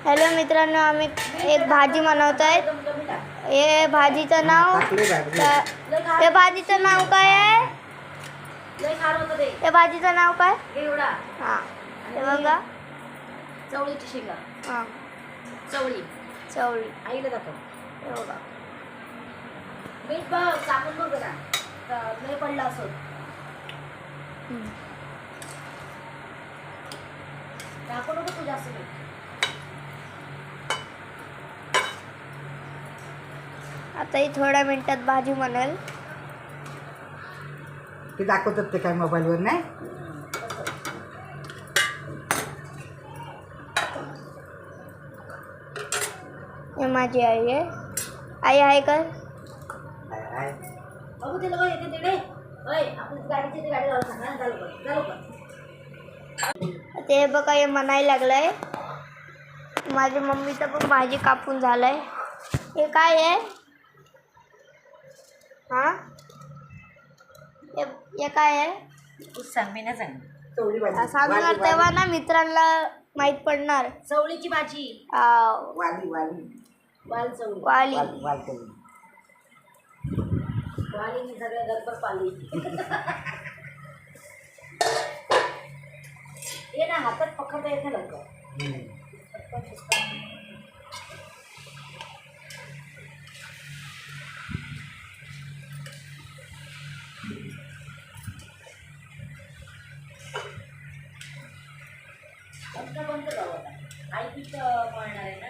Hello मित्रांनो, आम्ही एक भाजी बनवत आहेत. हे भाजीचं नाव हे भाजीचं नाव काय आहे? हे भाजीचं नाव काय? हां, हे बघा, चवळीची शेंगा. हां, चवळी चवळी. आईला दाखव. हे बघा, मीठ बघ, टाकून बघ जरा. नाही पडला असं. टाकू नको तू जास्त मीठ. आता ही थोड्या मिनिटात भाजी बनेल. ते दाखवतात ते काय मोबाईलवर नाही. हे माझी आई आहे. आई आहे का? बघू ते लोक येते तिकडे. ओय, आपण गाडीची गाडी लावून सांगा. चालू कर. ते बघा, हे म्हणायला लागलंय. माझ्या मम्मीचं पण भाजी कापून झालंय. हे काय आहे? हां, हे काय आहे? तू सांग, मी नाही सांग. चवळी भाजी. सांगणार तेव्हा ना मित्रांना माहीत पडणार. चवळीची भाजी. वाली वाल चवळी. वाली. वालीने सगळ्या गडबड पाली. ये ना, हातात पकडता येत नाही लवकर. बंद जाऊ आता. आई पीठ मळणार आहे ना.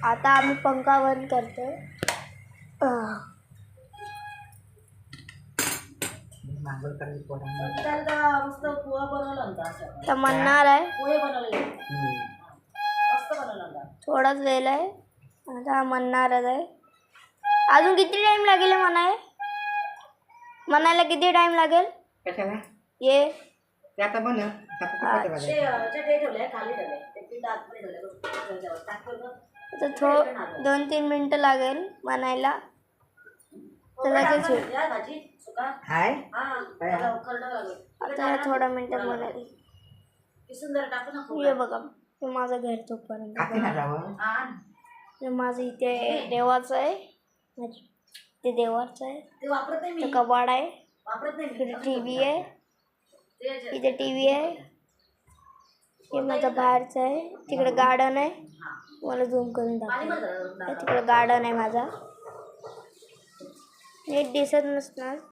आता आम्ही पंखा बंद करतोय. मस्त पोहा बनवला होता. असं तर म्हणणार आहे. पोहे बनवलेले मस्त बनवला होता. थोडाच वेळ आहे. आता म्हणणारच आहे. अजून किती टाइम लागेल म्हणायला किती टाइम लागेल? कशाला ये ते आता बन ते ठेवलंय, खाली ठेवलंय. ते पीठ आतमध्ये ठेवलंय. टाकलं बघ. तर 2-3 मिनटं लागेल म्हणायला. तर लगेच होईल. या भाजी सुका. हाय करडं लागेल. आता थोड्या मिनटात म्हणाल. ती सुंदर टाकू ना. हे बघा, हे माझं घर तोपर्यंत. काकी ना जावं. हे माझं इथे देवाचं आहे. ते देवाचं आहे. ते वापरत नाही ते मी. कबाड आहे. वापरत नाही इकडे टी व्ही आहे. मी. इथे टी व्ही आहे. हे माझं बाहेरचं आहे. तिकडे गार्डन आहे. मला झूम करून दाखव. तिकडे गार्डन आहे माझा. नीट दिसत नसणार.